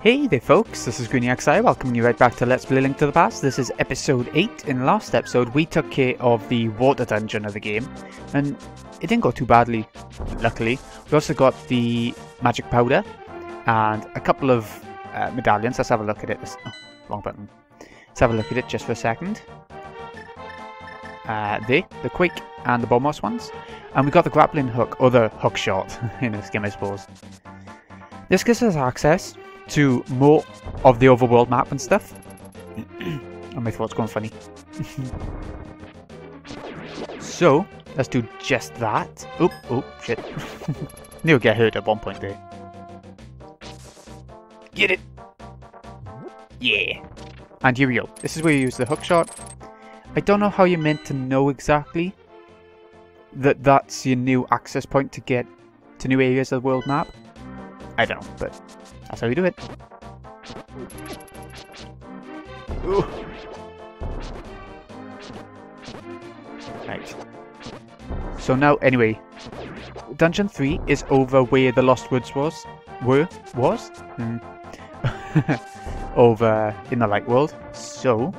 Hey there folks, this is GreenyXI, welcoming you right back to Let's Play Link to the Past. This is episode 8. In the last episode we took care of the water dungeon of the game, and it didn't go too badly, luckily. We also got the magic powder, and a couple of medallions. Let's have a look at it. Oh, wrong button. Let's have a look at it just for a second. The Quake and the Bombos ones. And we got the grappling hook, or the hook shot in this game I suppose. This gives us access to more of the overworld map and stuff. Oh, my throat's going funny. So, let's do just that. Oh, shit. Knew I'd get hurt at one point there. Get it! Yeah! And here we go. This is where you use the hook shot. I don't know how you're meant to know exactly that that's your new access point to get to new areas of the world map. I don't know, but that's how we do it. Ooh. Right. So now, anyway, Dungeon 3 is over where the Lost Woods was? Over in the Light World. So,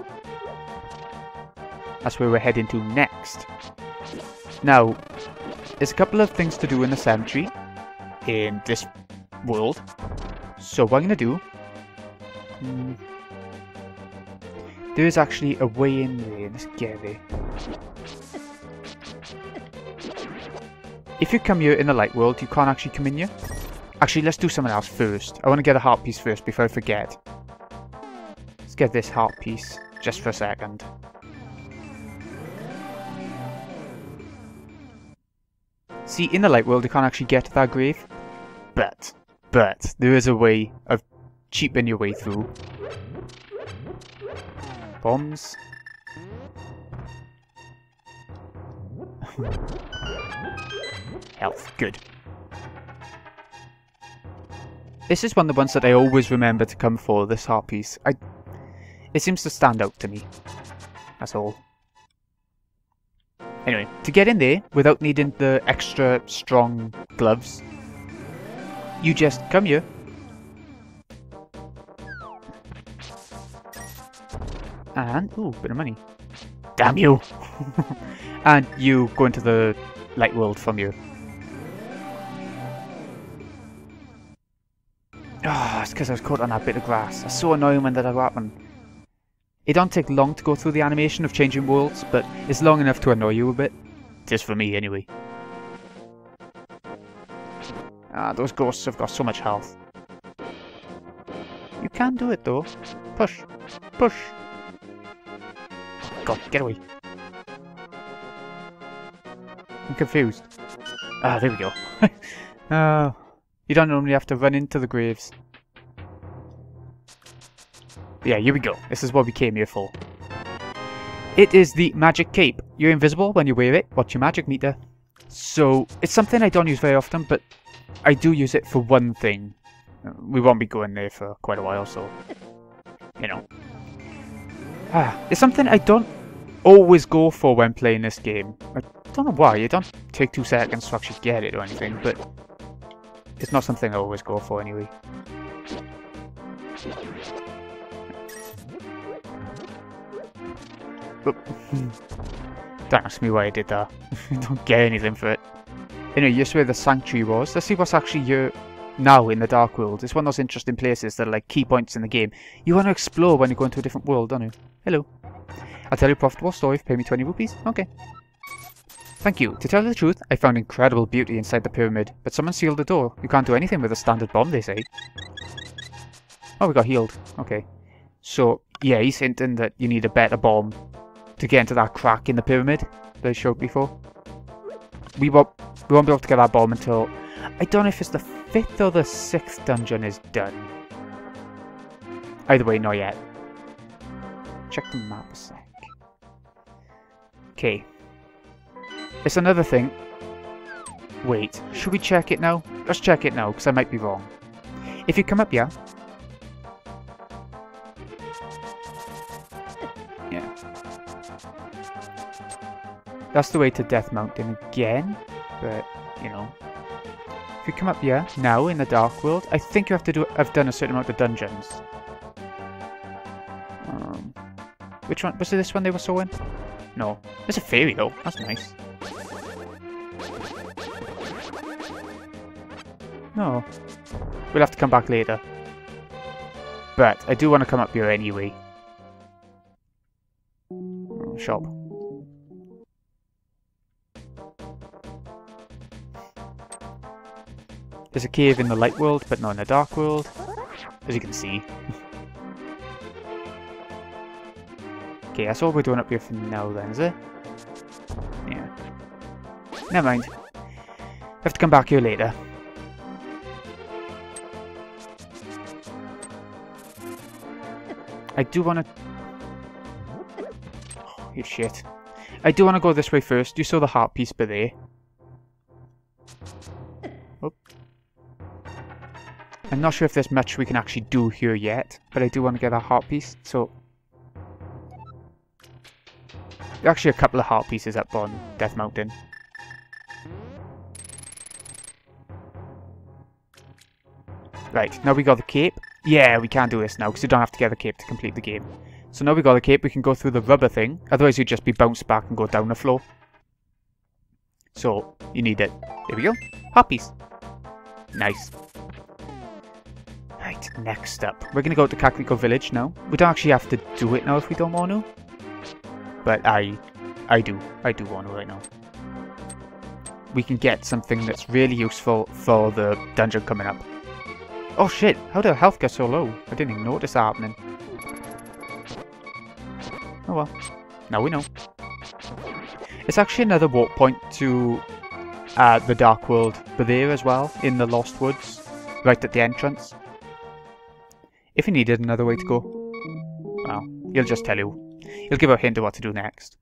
that's where we're heading to next. Now, there's a couple of things to do in the cemetery in this world. So what I'm going to do, there is actually a way in there. Let's get there. If you come here in the light world, you can't actually come in here. Actually, let's do something else first. I want to get a heart piece first before I forget. Let's get this heart piece just for a second. See, in the light world, you can't actually get to that grave, but there is a way of cheaping your way through. Bombs. Health, good. This is one of the ones that I always remember to come for, this heart piece. It seems to stand out to me. That's all. Anyway, to get in there without needing the extra strong gloves, you just come here. And, ooh, bit of money. Damn you! And you go into the light world from here. Ah, it's because I was caught on that bit of grass. That's so annoying when that happened. It don't take long to go through the animation of changing worlds, but it's long enough to annoy you a bit. Just for me, anyway. Ah, those ghosts have got so much health. You can do it, though. Push. Push. God, get away. I'm confused. Ah, there we go. You don't normally have to run into the graves. Yeah, here we go. This is what we came here for. It is the magic cape. You're invisible when you wear it. What's your magic meter? So, it's something I don't use very often, but I do use it for one thing. We won't be going there for quite a while, so, you know. It's something I don't always go for when playing this game. I don't know why. It don't take 2 seconds to actually get it or anything, but it's not something I always go for anyway. Don't ask me why I did that. Don't get anything for it. Anyway, here's where the sanctuary was. Let's see what's actually here now in the Dark World. It's one of those interesting places that are like key points in the game. You want to explore when you go into a different world, don't you? Hello. I'll tell you a profitable story if you pay me 20 rupees. Okay. Thank you. To tell you the truth, I found incredible beauty inside the pyramid, but someone sealed the door. You can't do anything with a standard bomb, they say. Oh, we got healed. Okay. So, yeah, he's hinting that you need a better bomb to get into that crack in the pyramid that I showed before. We won't be able to get that bomb until, I don't know if it's the 5th or the 6th dungeon is done. Either way, not yet. Check the map a sec. Okay. It's another thing. Wait, should we check it now? Let's check it now, because I might be wrong. If you come up here. Yeah. That's the way to Death Mountain again, but, you know. If you come up here, now, in the Dark World, I think you have to have done a certain amount of dungeons. Which one? Was it this one they were sewing? No. There's a fairy though. That's nice. No. We'll have to come back later. But I do want to come up here anyway. Oh, shop. There's a cave in the light world, but not in the dark world. As you can see. Okay, that's all we're doing up here for now then, is it? Yeah. Never mind. Have to come back here later. I do want to... Oh, you shit. I do want to go this way first. You saw the heart piece by there. Oh. I'm not sure if there's much we can actually do here yet, but I do want to get a heart piece, so... Actually, a couple of heart pieces up on Death Mountain. Right, now we got the cape. Yeah, we can do this now, because you don't have to get the cape to complete the game. So now we got the cape, we can go through the rubber thing. Otherwise, you'd just be bounced back and go down the floor. So, you need it. There we go. Heart piece. Nice. Right, next up. We're going to go to Kakariko Village now. We don't actually have to do it now if we don't want to. But I do want to right now. We can get something that's really useful for the dungeon coming up. Oh shit, how did our health get so low? I didn't even notice that happening. Oh well, now we know. It's actually another walk point to the Dark World, but there as well, in the Lost Woods, right at the entrance. If you needed another way to go, well, he'll just tell you. He'll give a hint of what to do next.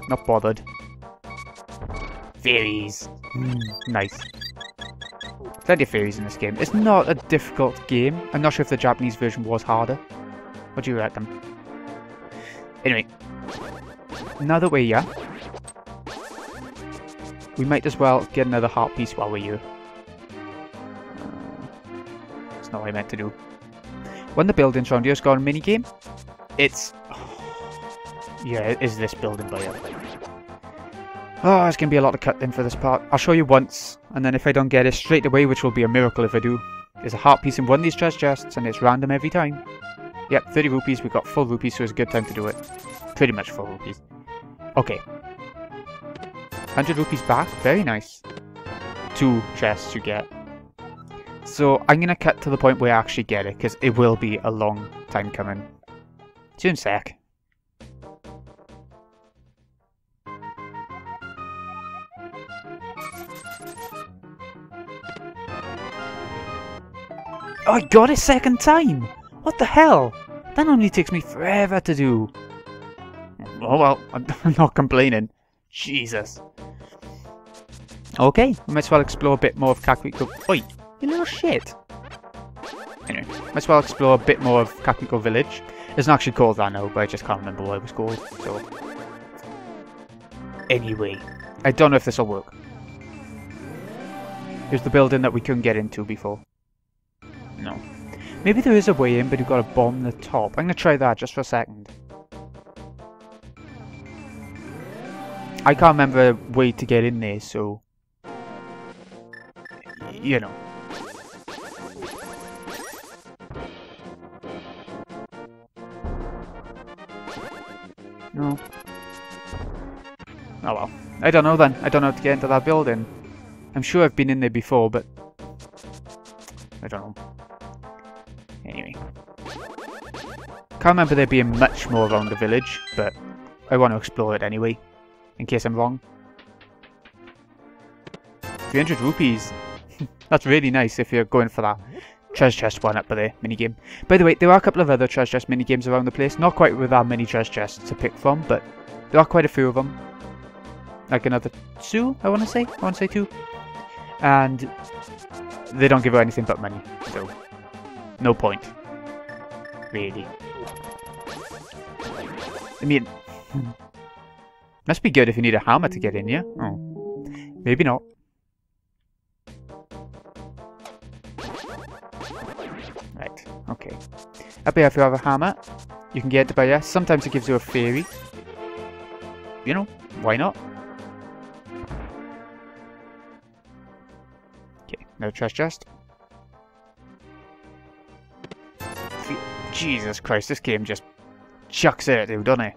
Not bothered. Fairies. Nice. Plenty of fairies in this game. It's not a difficult game. I'm not sure if the Japanese version was harder. What do you reckon? Anyway. Now that we're here, we might as well get another heart piece while we're here. That's not what I meant to do. When the buildings around here has got a minigame, it's... Yeah, it is this building by here. Oh, there's going to be a lot of cut in for this part. I'll show you once, and then if I don't get it straight away, which will be a miracle if I do, there's a heart piece in one of these treasure chests, and it's random every time. Yep, 30 rupees, we've got full rupees, so it's a good time to do it. Pretty much full rupees. Okay. 100 rupees back, very nice. 2 chests you get. So, I'm going to cut to the point where I actually get it, because it will be a long time coming. See you in a sec. Oh, I got it second time! What the hell? That only takes me forever to do. Oh well, I'm not complaining. Jesus. Okay, we might as well explore a bit more of Kakariko... Oi, you little shit! Anyway, might as well explore a bit more of Kakariko Village. It's not actually called that now, but I just can't remember what it was called, so... Anyway, I don't know if this will work. Here's the building that we couldn't get into before. No. Maybe there is a way in, but you've got to bomb the top. I'm going to try that just for a second. I can't remember a way to get in there, so... You know. No. Oh well. I don't know then. I don't know how to get into that building. I'm sure I've been in there before, but... I don't know. Anyway. Can't remember there being much more around the village, but I want to explore it anyway, in case I'm wrong. 300 rupees. That's really nice if you're going for that treasure chest one up there, minigame. By the way, there are a couple of other treasure chest minigames around the place. Not quite with that many treasure chests to pick from, but there are quite a few of them. Like another 2, I want to say. I want to say 2. And they don't give her anything but money, so no point. Really. I mean, must be good if you need a hammer to get in, yeah? Oh. Maybe not. Right, okay. Up here if you have a hammer, you can get it by here. Sometimes it gives you a fairy. You know, why not? Okay, no treasure chest. Jesus Christ, this game just chucks it at you, doesn't it?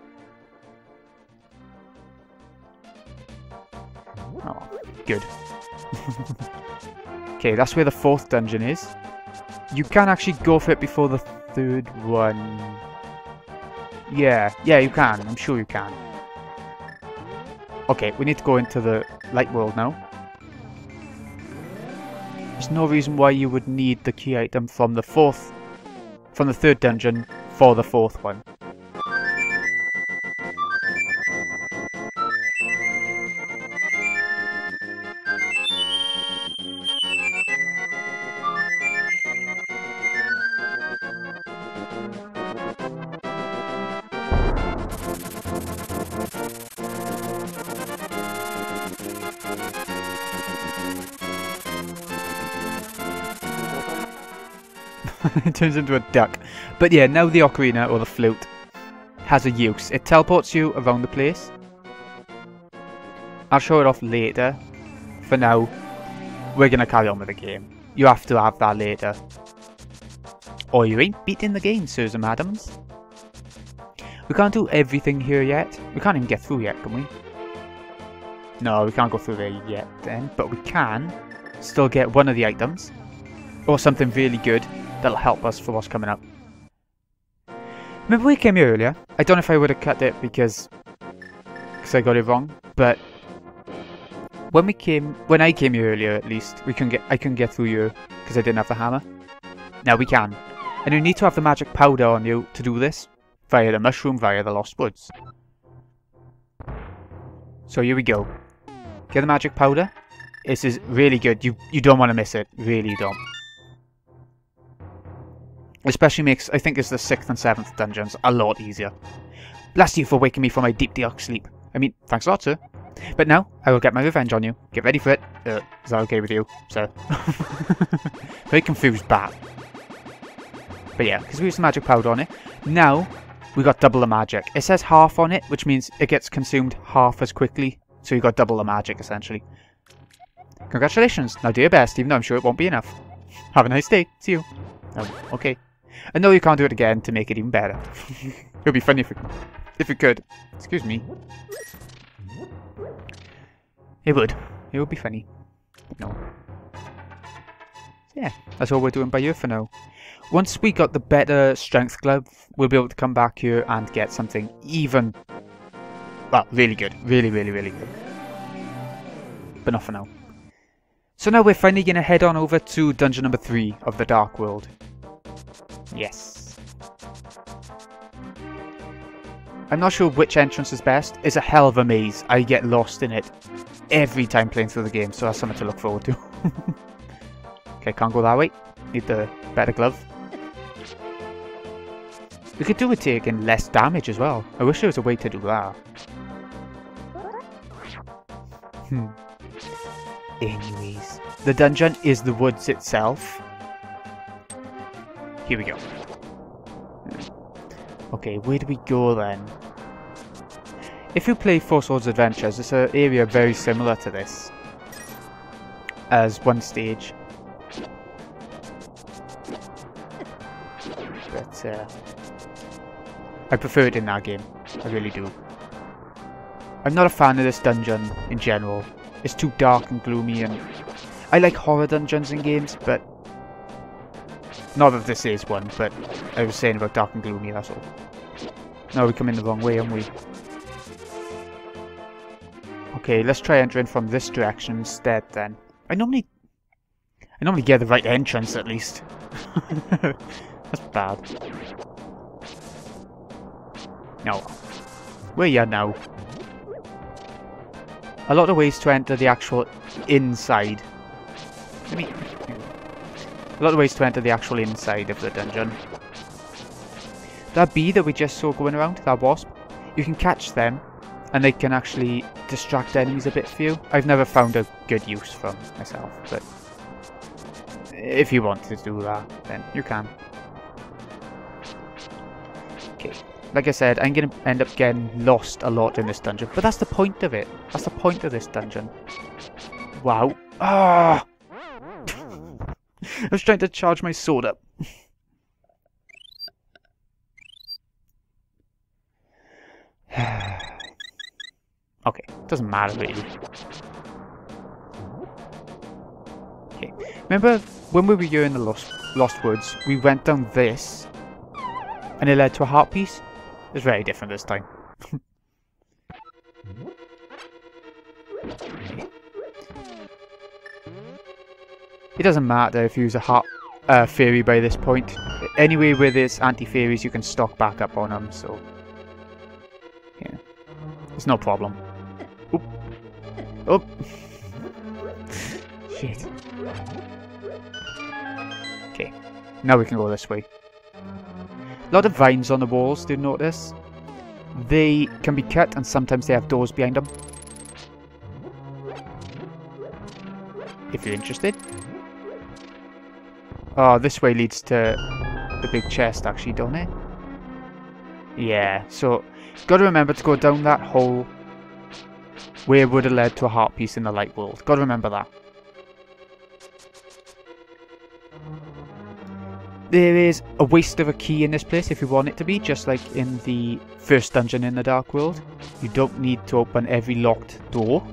Oh, good. Okay, that's where the 4th dungeon is. You can actually go for it before the 3rd one. Yeah, you can. I'm sure you can. Okay, we need to go into the light world now. There's no reason why you would need the key item from the 3rd dungeon for the 4th one. It turns into a duck. But yeah, now the ocarina, or the flute, has a use. It teleports you around the place. I'll show it off later. For now, we're going to carry on with the game. You have to have that later. Or you ain't beating the game, sirs and madams. We can't do everything here yet. We can't even get through yet, can we? No, we can't go through there yet then. But we can still get one of the items. Or something really good that'll help us for what's coming up. Remember we came here earlier? I don't know if I would have cut it because I got it wrong, but when I came here earlier at least, I couldn't get through here because I didn't have the hammer. Now we can. And you need to have the magic powder on you to do this via the mushroom, via the Lost Woods. So here we go. Get the magic powder. This is really good. You don't want to miss it. Really you don't. Especially makes, I think it's the 6th and 7th dungeons a lot easier. Blast you for waking me from my deep dark sleep. I mean, thanks a lot, sir. But now, I will get my revenge on you. Get ready for it. Is that okay with you, sir? Very confused bat. But yeah, because we used the magic powder on it. Now, we got double the magic. It says half on it, which means it gets consumed half as quickly. So you got double the magic, essentially. Congratulations. Now do your best, even though I'm sure it won't be enough. Have a nice day. See you. Okay. I know you can't do it again to make it even better. It would be funny if you could. Excuse me. It would. It would be funny. No. So yeah, that's all we're doing by here for now. Once we got the better strength glove, we'll be able to come back here and get something even... well, really good. Really, really, really good. But not for now. So now we're finally going to head on over to dungeon number 3 of the Dark World. Yes. I'm not sure which entrance is best. It's a hell of a maze. I get lost in it every time playing through the game, so that's something to look forward to. Okay, can't go that way. Need the better glove. We could do it taking less damage as well. I wish there was a way to do that. Anyways, the dungeon is the woods itself. Here we go. Okay, where do we go then? If you play Four Swords Adventures, it's an area very similar to this as one stage. But I prefer it in that game. I really do. I'm not a fan of this dungeon in general. It's too dark and gloomy, and I like horror dungeons in games, but not that this is one, but I was saying about dark and gloomy, that's all. No, we come in the wrong way, haven't we? Okay, let's try entering from this direction instead then. I normally get the right entrance at least. That's bad. No. Where you at now? A lot of ways to enter the actual inside. A lot of ways to enter the actual inside of the dungeon. That bee that we just saw going around, that wasp, you can catch them and they can actually distract enemies a bit for you. I've never found a good use from myself, but If you want to do that, then you can. Okay, like I said, I'm going to end up getting lost a lot in this dungeon, but that's the point of it. That's the point of this dungeon. Wow. Ah! I was trying to charge my sword up. Okay, doesn't matter really. Okay, remember when we were here in the Lost Woods, we went down this, and it led to a heart piece? It's very different this time. It doesn't matter if you use a heart fairy by this point. Anyway, with its anti-fairies, you can stock back up on them, so yeah, it's no problem. Oop. Oop. Shit. Okay, now we can go this way. A lot of vines on the walls, do you notice? They can be cut and sometimes they have doors behind them. If you're interested. Oh, this way leads to the big chest actually, don't it? Yeah, so gotta remember to go down that hole where it would have led to a heart piece in the light world. Gotta remember that. There is a waste of a key in this place if you want it to be, just like in the first dungeon in the Dark World. You don't need to open every locked door.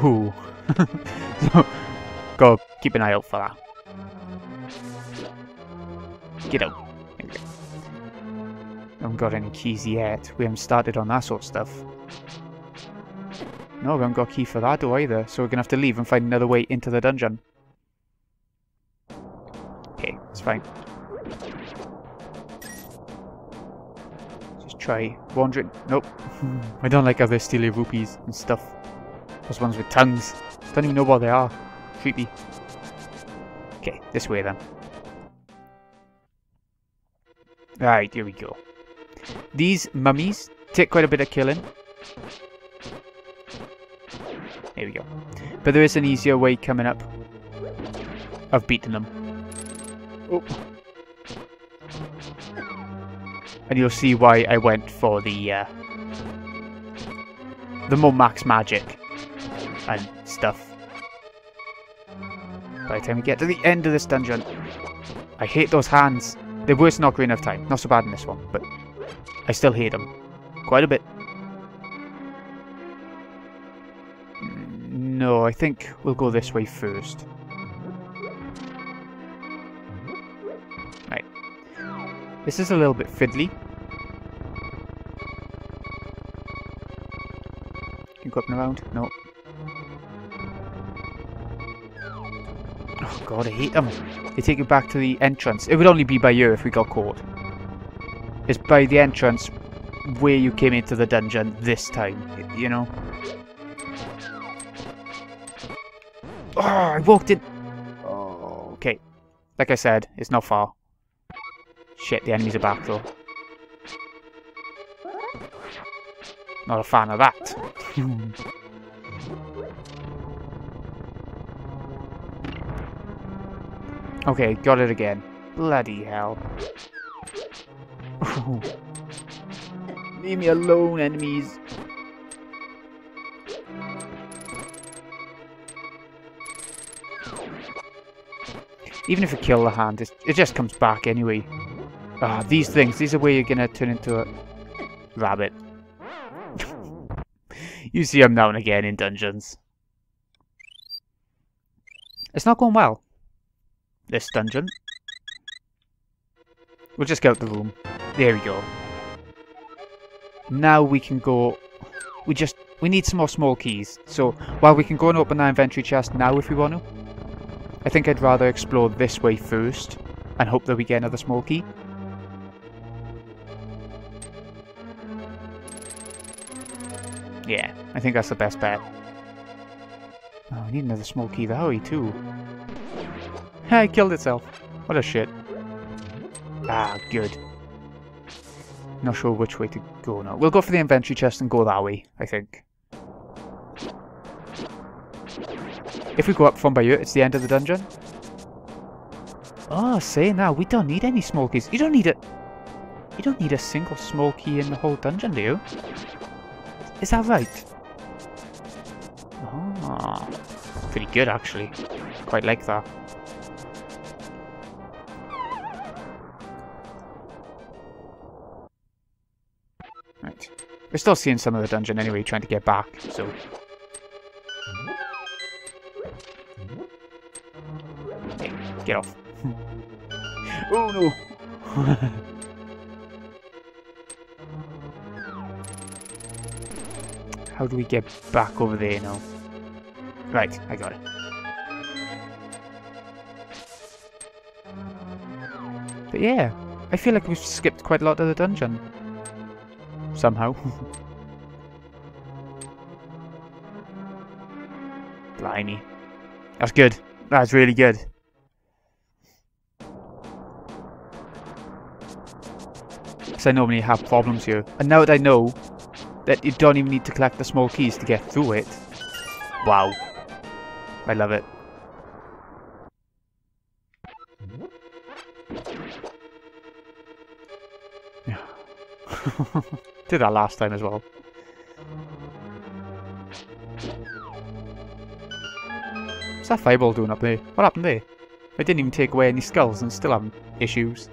Ooh. So, go keep an eye out for that. Get out. There we go. Haven't got any keys yet. We haven't started on that sort of stuff. No, we haven't got a key for that door either, so we're gonna have to leave and find another way into the dungeon. Okay, it's fine. Just try wandering. Nope. I don't like how they steal your rupees and stuff. Those ones with tongues. Don't even know what they are. Creepy. Okay, this way then. Right, here we go. These mummies take quite a bit of killing. There we go. But there is an easier way coming up of beating them. Oh. And you'll see why I went for the more max magic and stuff. By the time we get to the end of this dungeon, I hate those hands. They're worse than Ocarina of Time. Not so bad in this one, but I still hate them quite a bit. No, I think we'll go this way first. Right. This is a little bit fiddly. Can you go up and around? No. Oh god, I hate them. They take you back to the entrance. It would only be by here if we got caught. It's by the entrance where you came into the dungeon this time, you know? Oh, I walked in. Oh, okay. Like I said, it's not far. Shit, the enemies are back though. Not a fan of that. Okay, got it again. Bloody hell. Leave me alone, enemies. Even if you kill the hand, it just comes back anyway. Ah, these things, these are where you're gonna turn into a rabbit. You see them now and again in dungeons. It's not going well, this dungeon. We'll just get out the room. There we go. Now we can go... We need some more small keys. So, while we can go and open that inventory chest now if we want to, I think I'd rather explore this way first and hope that we get another small key. Yeah, I think that's the best bet. Oh, we need another small key there, too. It killed itself. What a shit. Ah, good. Not sure which way to go now. We'll go for the inventory chest and go that way, I think. If we go up from by here, it's the end of the dungeon. Oh, saying that, we don't need any small keys. You don't need a single small key in the whole dungeon, do you? Is that right? Oh, pretty good actually. Quite like that. Right. We're still seeing some of the dungeon anyway, trying to get back, so... Hey, get off. Oh no! How do we get back over there now? Right, I got it. But yeah, I feel like we've skipped quite a lot of the dungeon. Somehow. Blimey. That's good. That's really good. Because I normally have problems here. And now that I know that you don't even need to collect the small keys to get through it. Wow. I love it. Did that last time as well. What's that fireball doing up there? What happened there? I didn't even take away any skulls and still having issues.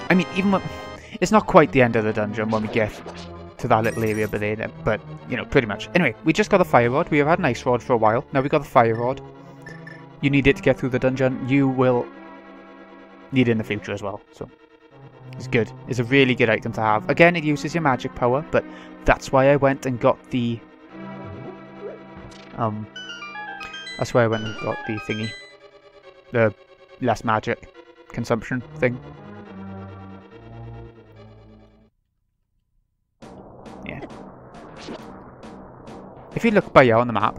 I mean, even when... It's not quite the end of the dungeon when we get to that little area but, you know, pretty much. Anyway, we just got the fire rod. We have had an ice rod for a while. Now we got the fire rod. You need it to get through the dungeon. You will need it in the future as well. So, it's good. It's a really good item to have. Again, it uses your magic power, but that's why I went and got the... That's why I went and got the thingy. The less magic consumption thing. Yeah. If you look by here on the map,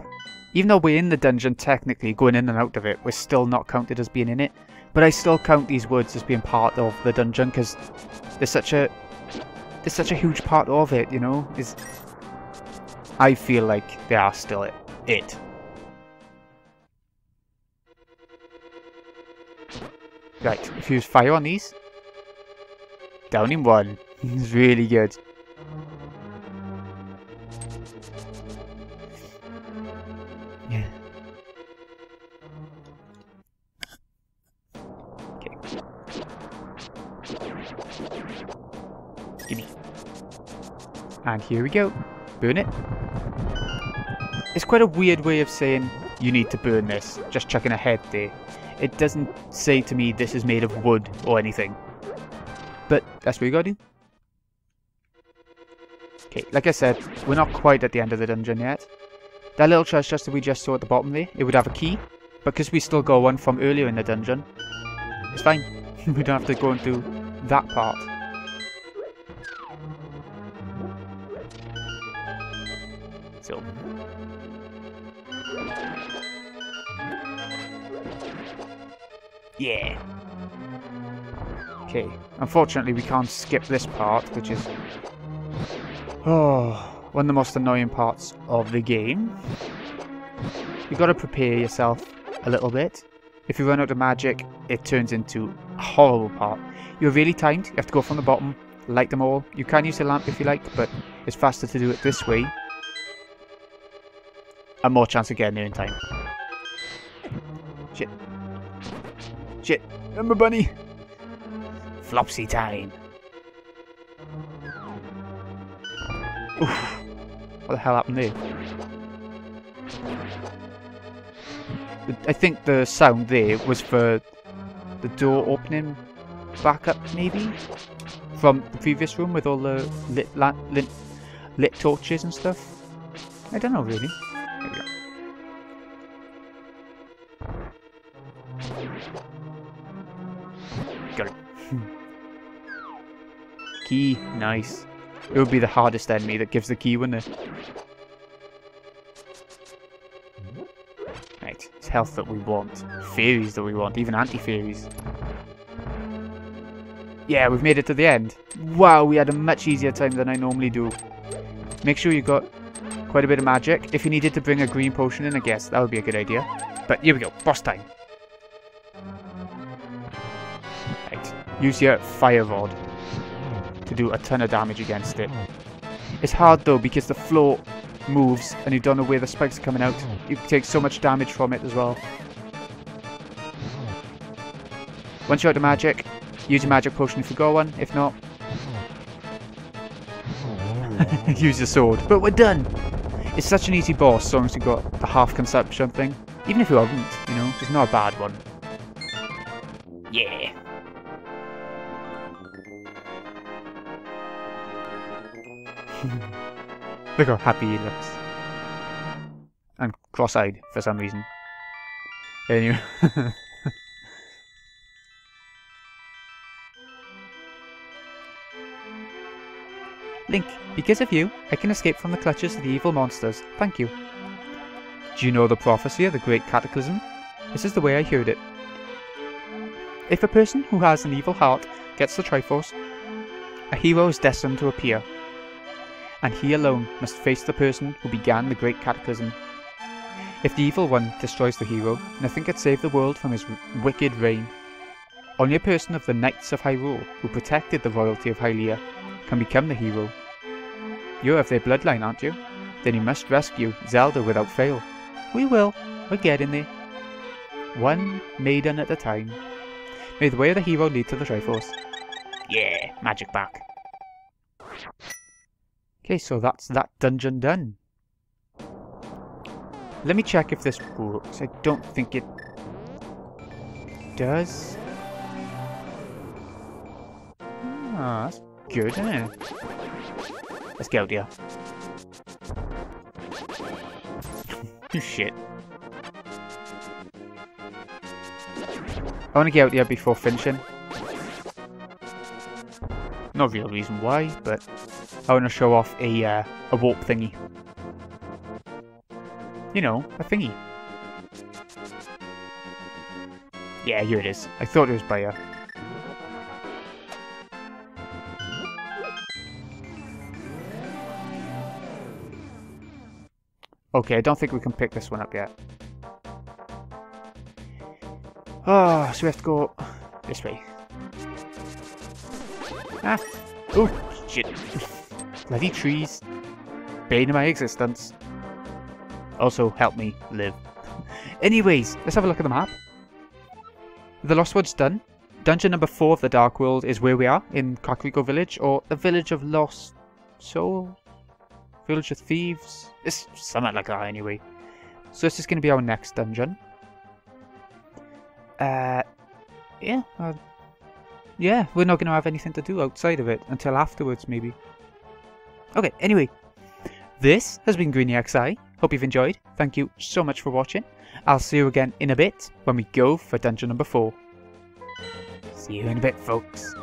even though we're in the dungeon technically, going in and out of it, we're still not counted as being in it. But I still count these woods as being part of the dungeon because there's such a huge part of it, you know. I feel like they are still it. Right, if you use fire on these, down in one. It's really good. Yeah. Okay. Gimme. And here we go. Burn it. It's quite a weird way of saying you need to burn this. Just chucking a head there. It doesn't say to me this is made of wood or anything. But that's what you gotta do. Okay, like I said, we're not quite at the end of the dungeon yet. That little treasure chest that we just saw at the bottom there, it would have a key. But because we still got one from earlier in the dungeon, it's fine. We don't have to go into that part. So. Yeah. Okay. Unfortunately, we can't skip this part, which is one of the most annoying parts of the game. You got to prepare yourself a little bit. If you run out of magic, it turns into a horrible part. You're really timed. You have to go from the bottom, light them all. You can use a lamp if you like, but it's faster to do it this way. And more chance of getting there in time. Shit. Shit. Remember, bunny. Flopsy time. Oof. What the hell happened there? I think the sound there was for the door opening back up, maybe? From the previous room with all the lit torches and stuff? I don't know, really. There we go. Got it. Key, nice. It would be the hardest enemy that gives the key, wouldn't it? Right, it's health that we want. Fairies that we want, even anti-fairies. Yeah, we've made it to the end. Wow, we had a much easier time than I normally do. Make sure you got quite a bit of magic. If you needed to bring a green potion in, I guess that would be a good idea. But here we go, boss time. Right, use your fire rod to do a ton of damage against it. It's hard though because the floor moves and you don't know where the spikes are coming out. You take so much damage from it as well. Once you're out of magic, use your magic potion if you got one. If not, use your sword. But we're done! It's such an easy boss as long as you got the half consumption thing. Even if you haven't, you know, it's not a bad one. Yeah! Look how happy he looks. And cross-eyed for some reason. Anyway. Link, because of you, I can escape from the clutches of the evil monsters. Thank you. Do you know the prophecy of the Great Cataclysm? This is the way I heard it. If a person who has an evil heart gets the Triforce, a hero is destined to appear. And he alone must face the person who began the Great Cataclysm. If the Evil One destroys the hero, nothing can save the world from his wicked reign. Only a person of the Knights of Hyrule, who protected the royalty of Hylia, can become the hero. You're of their bloodline, aren't you? Then you must rescue Zelda without fail. We will. We're getting there. One maiden at a time. May the way of the hero lead to the Triforce. Yeah, magic back. Okay, so that's that dungeon done. Let me check if this works. I don't think it does. Ah, that's good, isn't it? Let's get out here. You shit. I want to get out here before finishing. No real reason why, but I want to show off a warp thingy. You know, a thingy. Yeah, here it is. I thought it was by here. Okay, I don't think we can pick this one up yet. Oh, so we have to go this way. Ah! Oh, shit. Bloody trees. Bane of my existence. Also, help me live. Anyways, let's have a look at the map. The Lost World's done. Dungeon number 4 of the Dark World is where we are, in Kakariko Village, or the Village of Lost Souls? Village of Thieves? It's something like that anyway. So this is going to be our next dungeon. Yeah, we're not going to have anything to do outside of it until afterwards, maybe. Okay, anyway. This has been GreenyXI. Hope you've enjoyed. Thank you so much for watching. I'll see you again in a bit when we go for dungeon number 4. See you in a bit, folks.